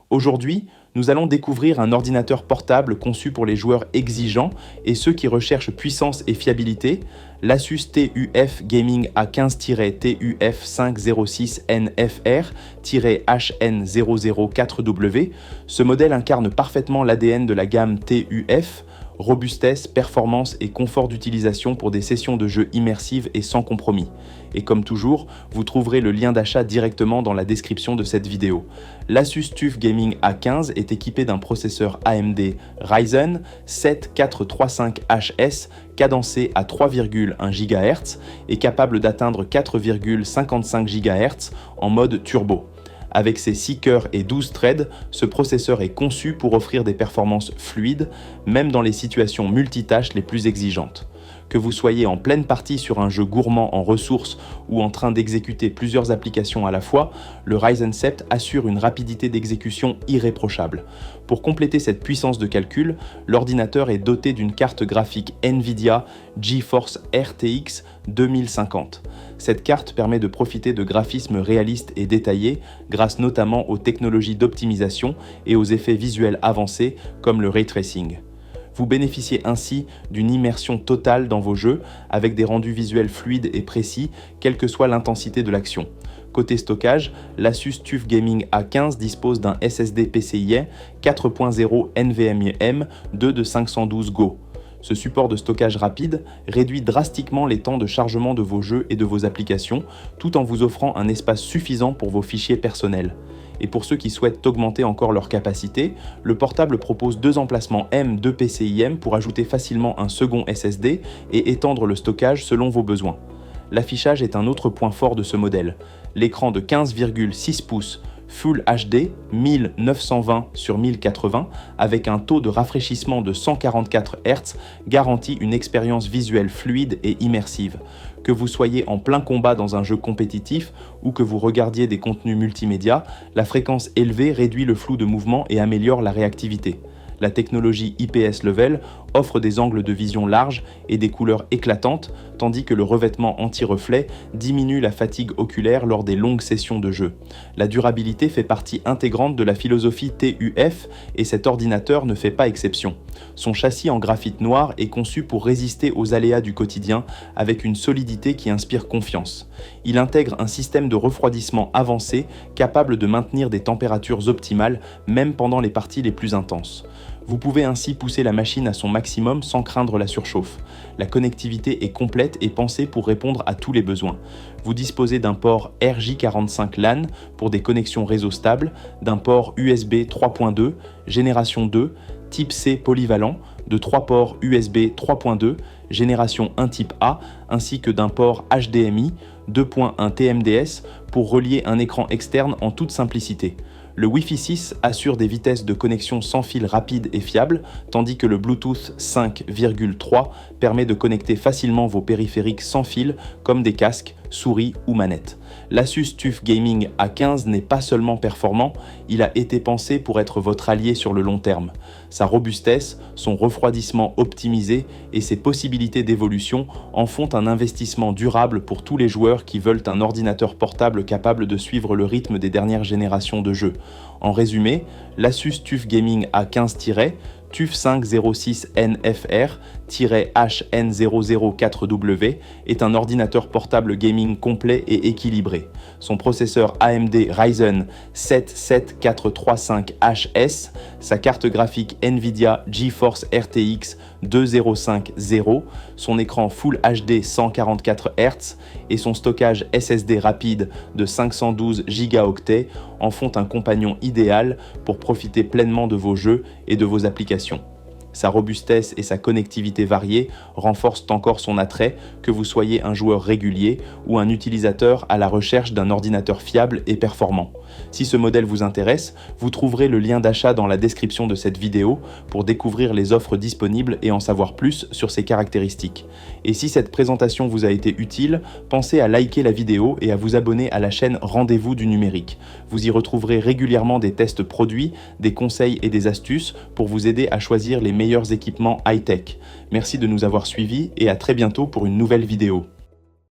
Aujourd'hui, nous allons découvrir un ordinateur portable conçu pour les joueurs exigeants et ceux qui recherchent puissance et fiabilité, l'Asus TUF Gaming A15-TUF 506NFR-HN004W. Ce modèle incarne parfaitement l'ADN de la gamme TUF, robustesse, performance et confort d'utilisation pour des sessions de jeu immersives et sans compromis. Et comme toujours, vous trouverez le lien d'achat directement dans la description de cette vidéo. L'Asus TUF Gaming A15 est équipé d'un processeur AMD Ryzen 7 435HS cadencé à 3,1 GHz et capable d'atteindre 4,55 GHz en mode turbo. Avec ses 6 cœurs et 12 threads, ce processeur est conçu pour offrir des performances fluides, même dans les situations multitâches les plus exigeantes. Que vous soyez en pleine partie sur un jeu gourmand en ressources ou en train d'exécuter plusieurs applications à la fois, le Ryzen 7 assure une rapidité d'exécution irréprochable. Pour compléter cette puissance de calcul, l'ordinateur est doté d'une carte graphique NVIDIA GeForce RTX 2050. Cette carte permet de profiter de graphismes réalistes et détaillés grâce notamment aux technologies d'optimisation et aux effets visuels avancés comme le ray tracing. Vous bénéficiez ainsi d'une immersion totale dans vos jeux avec des rendus visuels fluides et précis, quelle que soit l'intensité de l'action. Côté stockage, l'Asus TUF Gaming A15 dispose d'un SSD PCIe 4.0 NVMe 2 de 512 Go. Ce support de stockage rapide réduit drastiquement les temps de chargement de vos jeux et de vos applications, tout en vous offrant un espace suffisant pour vos fichiers personnels. Et pour ceux qui souhaitent augmenter encore leur capacité, le portable propose 2 emplacements M2 PCIe pour ajouter facilement un second SSD et étendre le stockage selon vos besoins. L'affichage est un autre point fort de ce modèle. L'écran de 15,6 pouces Full HD 1920 sur 1080 avec un taux de rafraîchissement de 144 Hz garantit une expérience visuelle fluide et immersive. Que vous soyez en plein combat dans un jeu compétitif ou que vous regardiez des contenus multimédia, la fréquence élevée réduit le flou de mouvement et améliore la réactivité. La technologie IPS Level offre des angles de vision larges et des couleurs éclatantes, tandis que le revêtement anti-reflet diminue la fatigue oculaire lors des longues sessions de jeu. La durabilité fait partie intégrante de la philosophie TUF et cet ordinateur ne fait pas exception. Son châssis en graphite noir est conçu pour résister aux aléas du quotidien avec une solidité qui inspire confiance. Il intègre un système de refroidissement avancé capable de maintenir des températures optimales même pendant les parties les plus intenses. Vous pouvez ainsi pousser la machine à son maximum sans craindre la surchauffe. La connectivité est complète et pensée pour répondre à tous les besoins. Vous disposez d'un port RJ45 LAN pour des connexions réseau stables, d'un port USB 3.2, génération 2, type C polyvalent, de 3 ports USB 3.2, génération 1 type A, ainsi que d'un port HDMI 2.1 TMDS pour relier un écran externe en toute simplicité. Le Wi-Fi 6 assure des vitesses de connexion sans fil rapides et fiables, tandis que le Bluetooth 5.3 permet de connecter facilement vos périphériques sans fil comme des casques, souris ou manettes. L'Asus TUF Gaming A15 n'est pas seulement performant, il a été pensé pour être votre allié sur le long terme. Sa robustesse, son refroidissement optimisé et ses possibilités d'évolution en font un investissement durable pour tous les joueurs qui veulent un ordinateur portable capable de suivre le rythme des dernières générations de jeux. En résumé, l'Asus TUF Gaming A15- TUF 506NFR-HN004W est un ordinateur portable gaming complet et équilibré. Son processeur AMD Ryzen 7 7435HS, sa carte graphique NVIDIA GeForce RTX 2050, son écran Full HD 144 Hz et son stockage SSD rapide de 512 Go en font un compagnon idéal pour profiter pleinement de vos jeux et de vos applications. Sa robustesse et sa connectivité variée renforcent encore son attrait, que vous soyez un joueur régulier ou un utilisateur à la recherche d'un ordinateur fiable et performant. Si ce modèle vous intéresse, vous trouverez le lien d'achat dans la description de cette vidéo pour découvrir les offres disponibles et en savoir plus sur ses caractéristiques. Et si cette présentation vous a été utile, pensez à liker la vidéo et à vous abonner à la chaîne Rendez-vous du numérique. Vous y retrouverez régulièrement des tests produits, des conseils et des astuces pour vous aider à choisir les meilleurs équipements high-tech. Merci de nous avoir suivis et à très bientôt pour une nouvelle vidéo.